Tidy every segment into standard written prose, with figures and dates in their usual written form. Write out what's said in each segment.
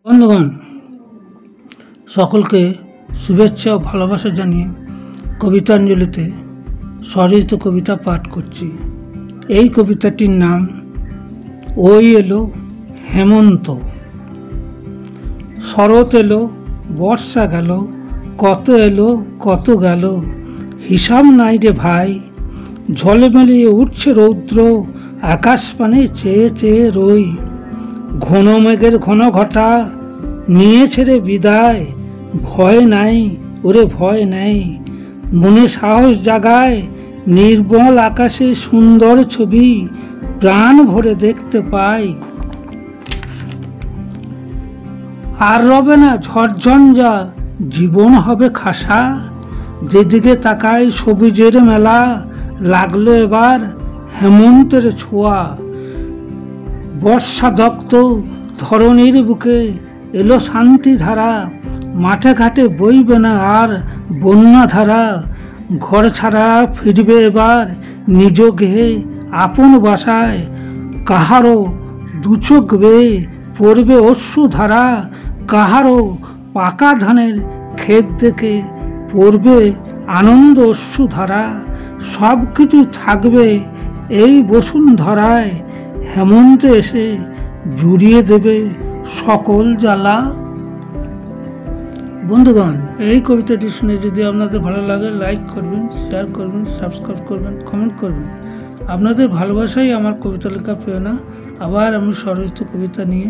বন্ধুগণ, সকলকে শুভেচ্ছা ও ভালোবাসা জানিয়ে কবিতাঞ্জলিতে স্বরচিত কবিতা পাঠ করছি। এই কবিতাটির নাম ওই এলো হেমন্ত। শরৎ এলো, বর্ষা গেল, কত এলো কত গেল, হিসাব নাই রে ভাই। ঝলমেলিয়ে উঠছে রৌদ্র, আকাশ পানে চেয়ে চেয়ে রই। ঘন মেঘের ঘন ঘটা নিয়েছে রে বিদায়, ভয় নাই ওরে ভয় নাই। মনে সাহস জাগায় নির্মল আকাশে সুন্দর ছবি, প্রাণ ভরে দেখতে পাই। আর রবে না ঝড়ঝঞ্ঝা, জীবন হবে খাসা। যেদিকে তাকাই সবুজের মেলা, লাগলো এবার হেমন্তের ছোঁয়া। বর্ষা দগ্ধ ধরণীর বুকে এলো শান্তি ধারা, মাঠে ঘাটে বইবে না আর বন্যা ধারা। ঘর ছাড়া ফিরবে এবার নিজ গৃহে আপন বাসায়, কাহারও দুচোখ বেয়ে পড়বে অশ্রুধারা। কাহারও পাকা ধানের ক্ষেত দেখে পড়বে আনন্দ অশ্রুধারা। সব কিছু থাকবে এই বসুন্ধরায়, হেমন্ত এসে জুড়িয়ে দেবে সকল জ্বালা। বন্ধুগণ, এই কবিতাটি শুনে যদি আপনাদের ভালো লাগে লাইক করবেন, শেয়ার করবেন, সাবস্ক্রাইব করবেন, কমেন্ট করবেন। আপনাদের ভালোবাসাই আমার কবিতা লেখা প্রেরণা। আবার আমি স্বরচিত কবিতা নিয়ে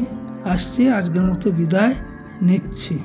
আসছি। আজকের মতো বিদায় নিচ্ছি।